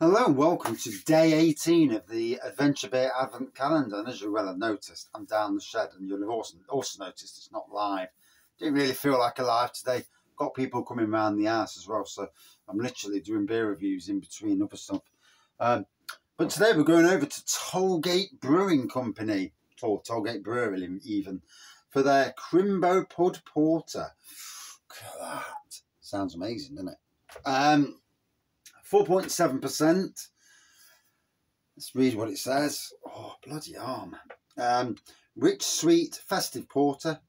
Hello and welcome to day 18 of the Adventure Beer Advent Calendar. And as you well have noticed, I'm down the shed, and you'll have also noticed it's not live. Didn't really feel like alive today. Got people coming around the house as well, so I'm literally doing beer reviews in between other stuff. But today we're going over to Tollgate Brewing Company, or Tollgate Brewery even, for their Xmas Pud Porter. God, sounds amazing, doesn't it? 4.7%. Let's read what it says. Oh, bloody arm. Rich, sweet, festive porter.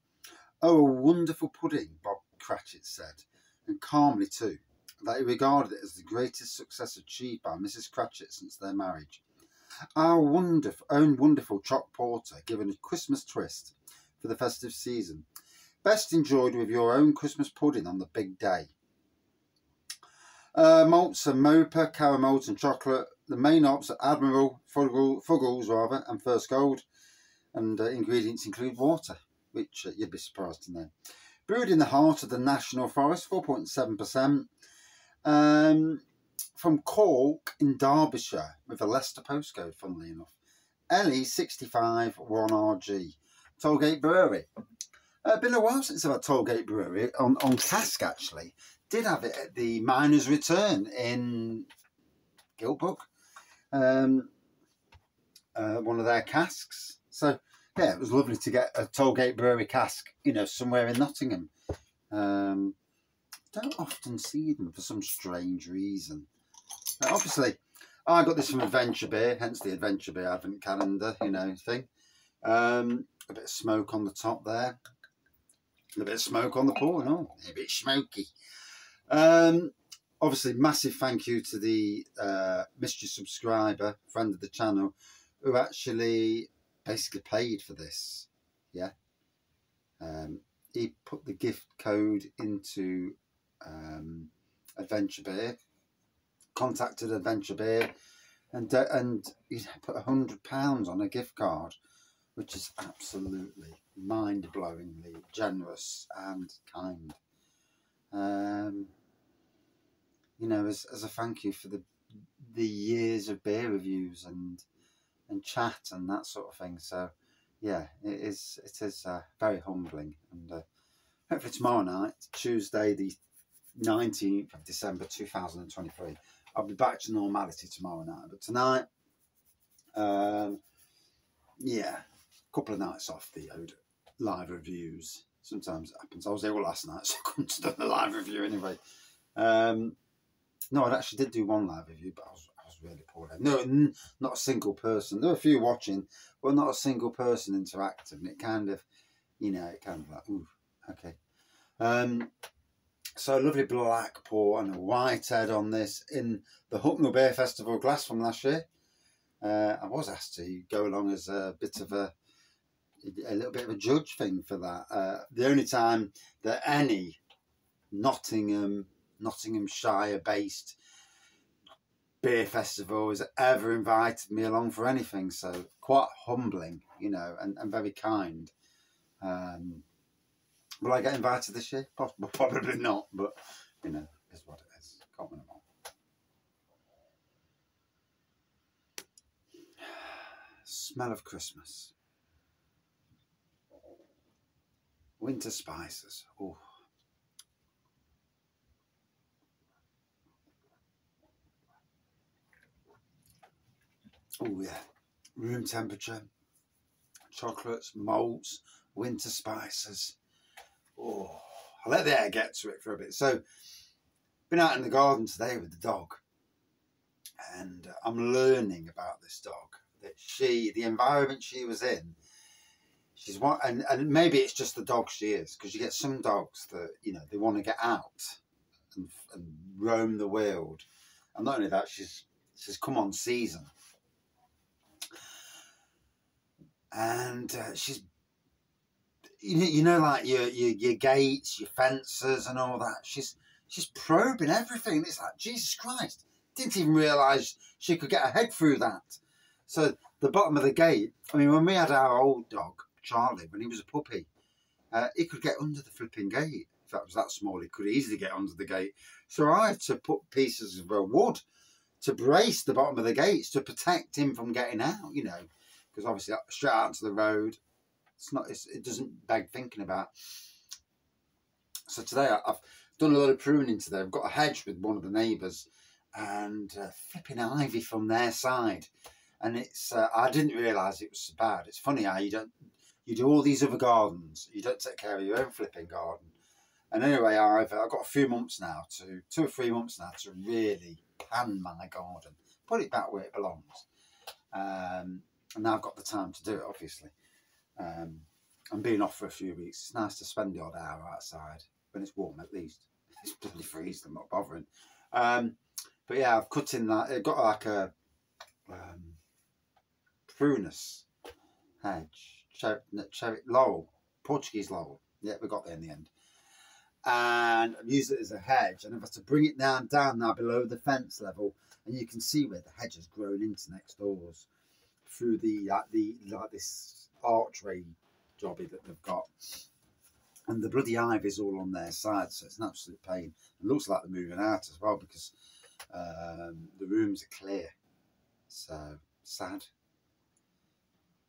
Oh, a wonderful pudding, Bob Cratchit said, and calmly too, that he regarded it as the greatest success achieved by Mrs. Cratchit since their marriage. Our own wonderful choc porter, given a Christmas twist for the festive season. Best enjoyed with your own Christmas pudding on the big day. Malts are Mopa, caramels and chocolate. The main hops are Admiral, Fuggles rather, and First Gold. And ingredients include water, which you'd be surprised to know. Brewed in the heart of the National Forest, 4.7%. From Cork in Derbyshire, with a Leicester postcode, funnily enough. LE65 1RG. Tollgate Brewery. Been a while since I've had Tollgate Brewery on cask, actually. Did have it at the Miner's Return in Gilbrook, one of their casks. So yeah, it was lovely to get a Tollgate Brewery cask, you know, somewhere in Nottingham. Don't often see them for some strange reason. Obviously, I got this from Adventure Beer, hence the Adventure Beer Advent Calendar, you know, thing. A bit of smoke on the top there. A bit of smoke on the pour, oh, a bit smoky. Obviously, massive thank you to the mystery subscriber, friend of the channel, who actually basically paid for this. Yeah, he put the gift code into Adventure Beer, contacted Adventure Beer, and he put £100 on a gift card, which is absolutely mind-blowingly generous and kind. You know, as a thank you for the years of beer reviews and chat and that sort of thing. So yeah, it is very humbling. And hopefully tomorrow night, Tuesday the 19th of December 2023, I'll be back to normality tomorrow night. But tonight, yeah, a couple of nights off the live reviews. Sometimes it happens. I was ill last night, so I couldn't have done the live review anyway. No, I actually did do one live review, but I was really poor. No, not a single person. There were a few watching, but not a single person interactive. And it kind of, you know, it kind of like, ooh, okay. So a lovely black pour and a white head on this in the Hucknall Beer Festival glass from last year. I was asked to go along as a bit of a little bit of a judge thing for that. The only time that any Nottinghamshire based beer festival has ever invited me along for anything, so quite humbling, you know, and very kind. Will I get invited this year? Probably not, but you know, it's what it is. Can't win them all. Smell of Christmas. Winter spices. Oh. Oh yeah, room temperature, chocolates, malts, winter spices. Oh, I'll let the air get to it for a bit. So, been out in the garden today with the dog, and I'm learning about this dog. That the environment she was in, she's one, and maybe it's just the dog she is, because you get some dogs that, you know, they want to get out and roam the world, and not only that, she's come on season. And she's, you know, like your gates, your fences, and all that. She's probing everything. It's like, Jesus Christ! Didn't even realise she could get her head through that. So the bottom of the gate. I mean, when we had our old dog Charlie, when he was a puppy, he could get under the flipping gate. If that was that small, he could easily get under the gate. So I had to put pieces of wood to brace the bottom of the gates to protect him from getting out, you know, because obviously straight out into the road, it doesn't beg thinking about. So today I've done a lot of pruning today. I've got a hedge with one of the neighbours and flipping ivy from their side. And it's I didn't realise it was so bad. It's funny how you do all these other gardens, you don't take care of your own flipping garden. And anyway, I've got a few months now, 2 or 3 months now, to really pan my garden, put it back where it belongs. And now I've got the time to do it, obviously. I'm being off for a few weeks. It's nice to spend the odd hour outside when it's warm, at least. It's bloody freezing, I'm not bothering. But yeah, I've cut in that. It got like a prunus hedge, cherry laurel, Portuguese laurel. Yeah, we got there in the end. And I've used it as a hedge, and I've had to bring it down now below the fence level, and you can see where the hedge has grown into next doors through like this archway jobby that they've got, and the bloody ivy's all on their side, so it's an absolute pain. It looks like they're moving out as well because the rooms are clear. So sad.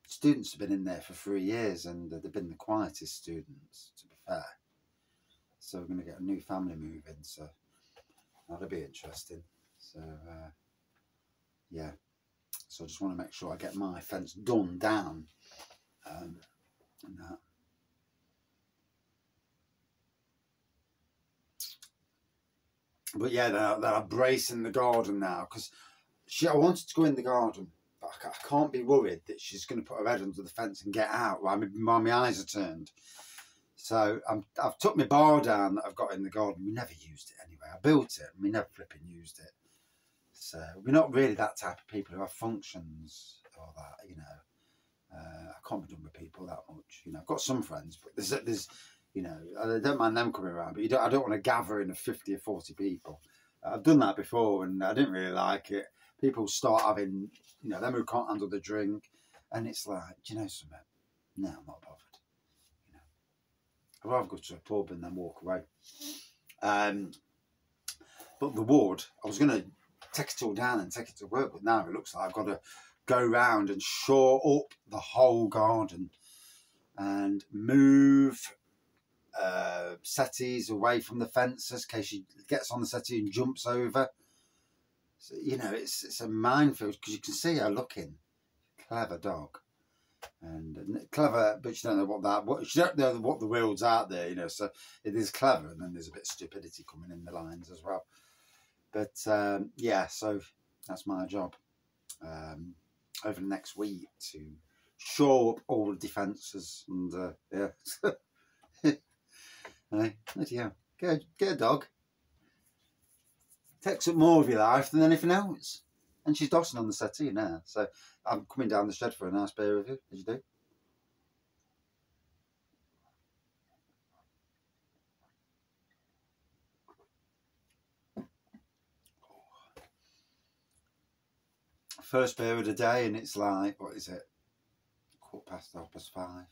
Students have been in there for 3 years, and they've been the quietest students, to be fair. So we're going to get a new family move in, so that'll be interesting. So yeah, so I just want to make sure I get my fence done down and that. But yeah, they're bracing the garden now, because I wanted to go in the garden, but I can't be worried that she's going to put her head under the fence and get out while my eyes are turned. So I've took my bar down that I've got in the garden. We never used it anyway. I built it and we never flipping used it. So we're not really that type of people who have functions or that, you know. I can't be done with people that much. You know, I've got some friends, but there's you know, I don't mind them coming around, but I don't want to gather in of 50 or 40 people. I've done that before and I didn't really like it. People start having, you know, them who can't handle the drink, and it's like, do you know something? No, I'm not bothered. I'd rather go to a pub and then walk away. But the wood, I was going to take it all down and take it to work, but now it looks like I've got to go round and shore up the whole garden and move settees away from the fences in case she gets on the settee and jumps over. So, you know, it's a minefield because you can see her looking. Clever dog. And clever, but you don't know you don't know what the world's out there, you know. So it is clever, and then there's a bit of stupidity coming in the lines as well. But yeah, so that's my job over the next week to shore up all the defences and yeah. Yeah, get a dog. Takes up more of your life than anything else. And she's dossing on the settee now, so I'm coming down the shed for a nice beer review, as you do. First beer of the day, and it's like, what is it? 5:15.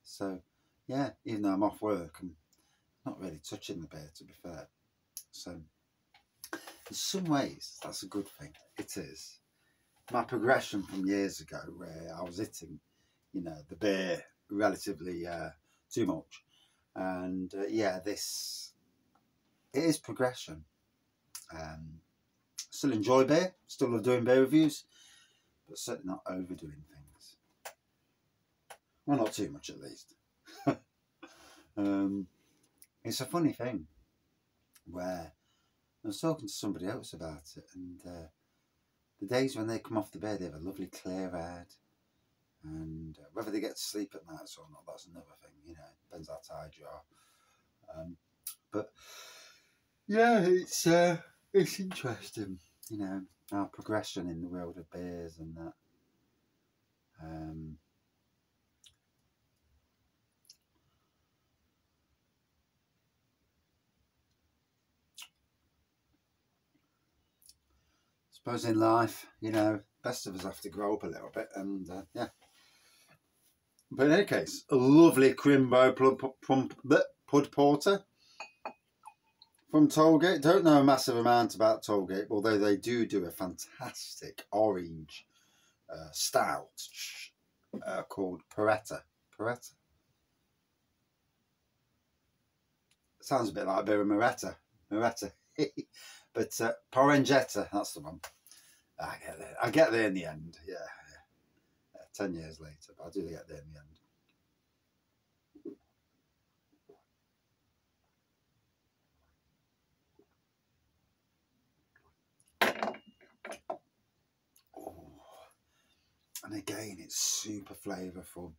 So, yeah, even though I'm off work, I'm not really touching the beer, to be fair. So, in some ways, that's a good thing. It is. My progression from years ago, where I was hitting, you know, the beer relatively too much, and yeah, it is progression. Still enjoy beer, still love doing beer reviews, but certainly not overdoing things. Well, not too much at least. It's a funny thing where I was talking to somebody else about it, and the days when they come off the bed, they have a lovely clear head, and whether they get to sleep at night or not, that's another thing, you know, depends how tired you are. But yeah, it's interesting, you know, our progression in the world of beers and that. I suppose in life, you know, best of us have to grow up a little bit, and yeah. But in any case, a lovely Crimbo Pud Porter. from Tollgate. Don't know a massive amount about Tollgate, although they do a fantastic orange stout called Porter. Porter. Sounds a bit like a bit of Moretta. But Porangetta, that's the one. I get there in the end. Yeah. 10 years later, but I do get there in the end. And again, it's super flavourful.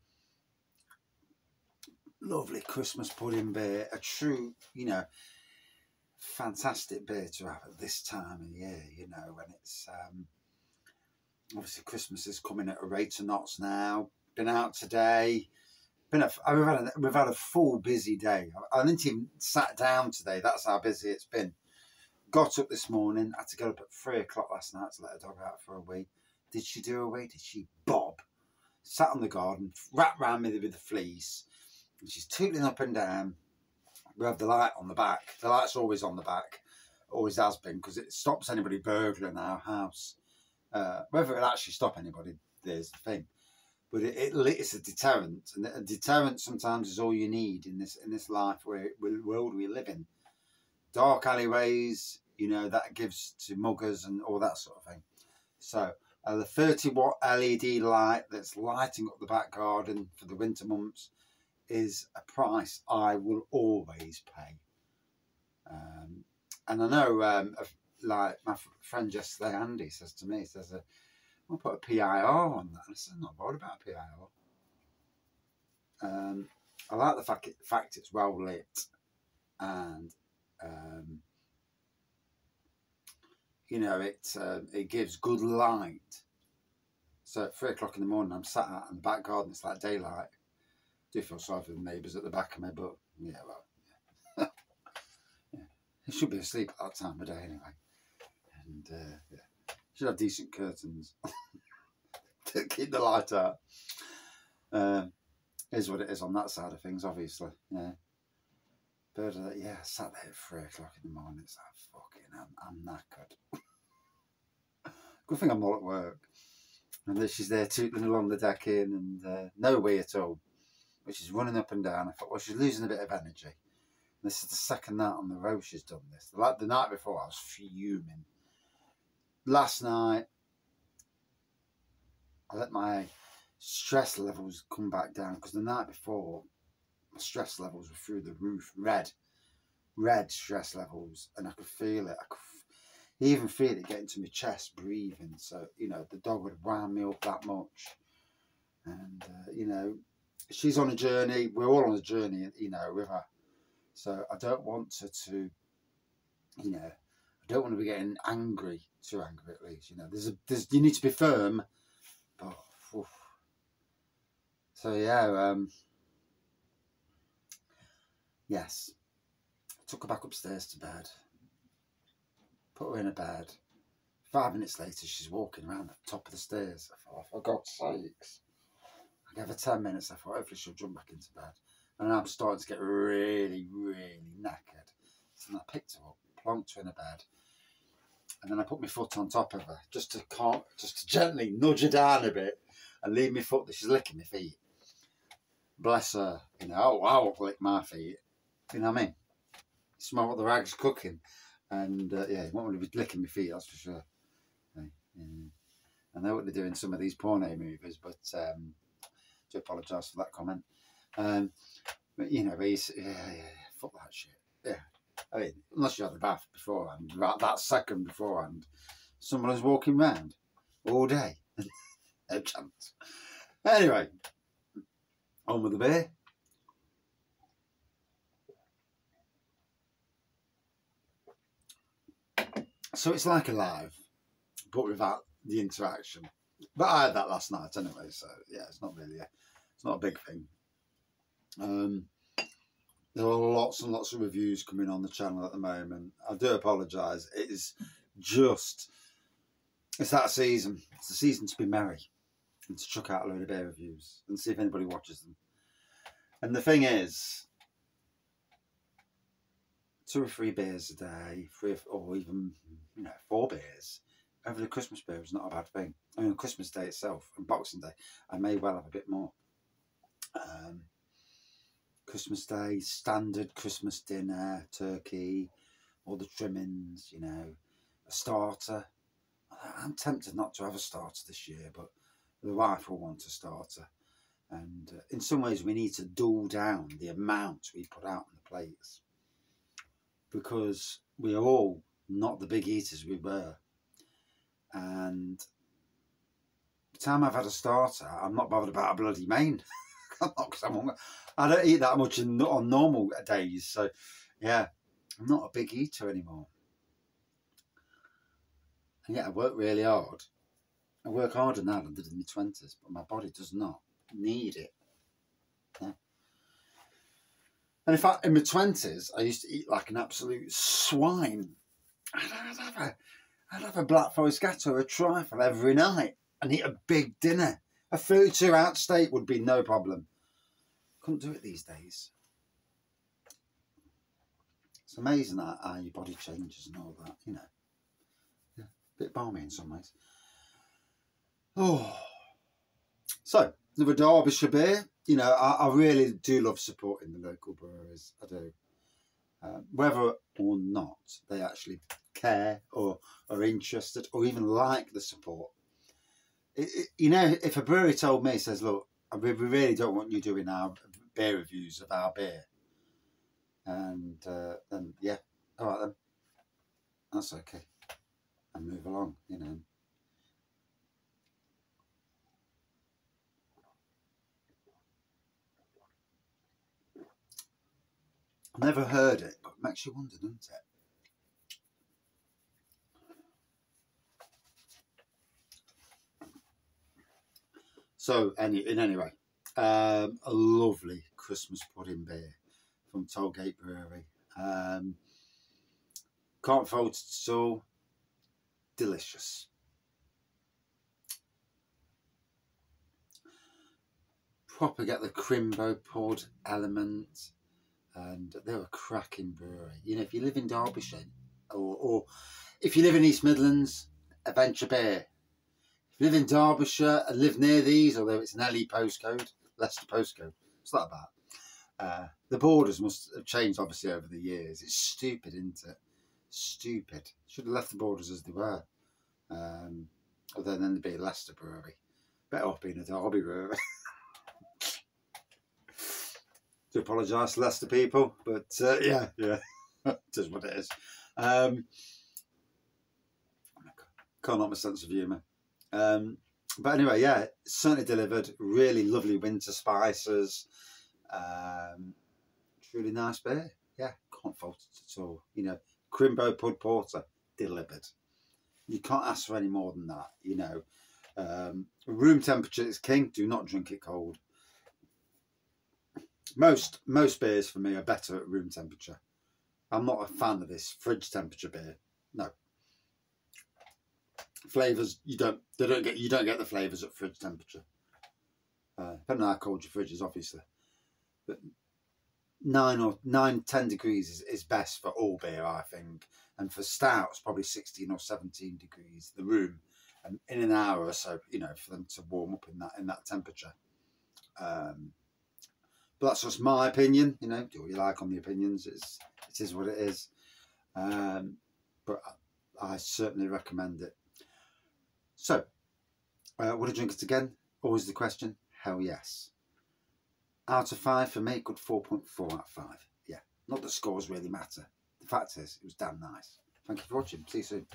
Lovely Christmas pudding beer. A true, fantastic beer to have at this time of year, when it's obviously Christmas is coming at a rate of knots now. Been out today. We've had a full busy day. I didn't even sat down today. That's how busy it's been. Got up this morning. Had to get up at 3 o'clock last night to let the dog out for a wee. Did she do a wee? Did she bob? Sat on the garden, wrapped round me with the fleece. And she's tootling up and down. We have the light on the back. The light's always on the back. Always has been, because it stops anybody burgling our house. Whether it'll actually stop anybody, there's the thing. But it's a deterrent. And a deterrent sometimes is all you need in this life world we live in. Dark alleyways, that gives to muggers and all that sort of thing. So the 30-watt LED light that's lighting up the back garden for the winter months is a price I will always pay. And I know, like my friend yesterday, Andy, says to me, I'll put a PIR on that. And I said, I'm not bothered about a PIR. I like the fact it's well lit, and it gives good light. So at 3 o'clock in the morning, I'm sat out in the back garden. It's like daylight. I do feel sorry for the neighbours at the back of me, but yeah. They should be asleep at that time of day anyway. And should have decent curtains to keep the light out. Is what it is on that side of things, obviously. Yeah. But sat there at 3 o'clock in the morning. It's like, fucking, I'm knackered. Good thing I'm not at work. And she's there tootling along the decking and no way at all. But she's running up and down. I thought, well, she's losing a bit of energy. And this is the second night on the row she's done this. Like the night before, I was fuming. Last night, I let my stress levels come back down, because the night before, my stress levels were through the roof. Red stress levels, and I could feel it. I could even feel it getting to my chest, breathing. So, the dog would wound me up that much. And, she's on a journey. We're all on a journey, with her. So I don't want her to, I don't want to be getting angry, too angry at least. You need to be firm. But, oof. So yeah, yes. Took her back upstairs to bed. Put her in a bed. 5 minutes later, she's walking around the top of the stairs. I thought, for God's sakes. I gave her 10 minutes. I thought, hopefully she'll jump back into bed. And I'm starting to get really, really knackered. So then I picked her up, plonked her in a bed. And then I put my foot on top of her, just to gently nudge her down a bit and leave my foot there. She's licking my feet. Bless her. I won't lick my feet. You know what I mean? Smell what the rag's cooking. And you won't want to be licking my feet, that's for sure. I know what they're doing in some of these porno movies, but do apologise for that comment. But fuck that shit. Yeah. I mean, unless you had the bath beforehand, that second beforehand, someone was walking round all day. No chance. Anyway, on with the beer. So it's like a live, but without the interaction. But I had that last night anyway, so yeah, it's not a big thing. There are lots and lots of reviews coming on the channel at the moment. I do apologise. It's that season. It's the season to be merry and to chuck out a load of beer reviews and see if anybody watches them. And the thing is, 2 or 3 beers a day, or even 4 beers over the Christmas period is not a bad thing. I mean, on Christmas Day itself and Boxing Day, I may well have a bit more. Christmas Day, standard Christmas dinner, turkey, all the trimmings, a starter. I'm tempted not to have a starter this year, but the wife will want a starter. And in some ways, we need to dull down the amount we put out on the plates, because we are all not the big eaters we were. And the time I've had a starter, I'm not bothered about a bloody main. I don't eat that much on normal days. So, yeah, I'm not a big eater anymore. And yet I work really hard. I work harder now than I did in my 20s, but my body does not need it. Yeah. And in fact, in my 20s, I used to eat like an absolute swine. I'd have a Black Forest Gatto or a trifle every night and eat a big dinner. A 32-ounce steak would be no problem. Couldn't do it these days. It's amazing how your body changes and all that, Yeah, a bit balmy in some ways. Oh, so another Derbyshire beer. I really do love supporting the local breweries. I do. Whether or not they actually care or are interested or even like the support. If a brewery told me, says, look, we really don't want you doing our beer reviews of our beer. And then, yeah, all right then. That's okay. And move along, I've never heard it, but it makes you wonder, doesn't it? So, anyway, a lovely Christmas pudding beer from Tollgate Brewery. Can't fault it at all. Delicious. Proper get the Crimbo Pud element. And they're a cracking brewery. If you live in Derbyshire or if you live in East Midlands, Adventure Beer. If you live in Derbyshire and live near these, although it's an LE postcode, Leicester postcode, it's not bad. The borders must have changed obviously over the years. It's stupid, isn't it? Stupid. Should have left the borders as they were. Although then there'd be a Leicester brewery. Better off being a Derby brewery. To apologise to Leicester people, but yeah, it is what it is. Can't help my sense of humour. But anyway, yeah, certainly delivered. Really lovely winter spices. Truly nice beer. Yeah, can't fault it at all. Crimbo Pud Porter delivered. You can't ask for any more than that. Room temperature is king. Do not drink it cold. Most beers for me are better at room temperature. I'm not a fan of this fridge temperature beer. No. Flavours you don't get the flavours at fridge temperature. Depending on how cold your fridge is, obviously. But 10 degrees is best for all beer, I think. And for stouts, probably 16 or 17 degrees, the room. And in an hour or so, for them to warm up in that temperature. But that's just my opinion, do what you like on the opinions. It is what it is. But I certainly recommend it. So, would I drink it again? Always the question. Hell yes. Out of 5 for me, good 4.4 out of 5. Yeah, not that scores really matter. The fact is, it was damn nice. Thank you for watching. See you soon.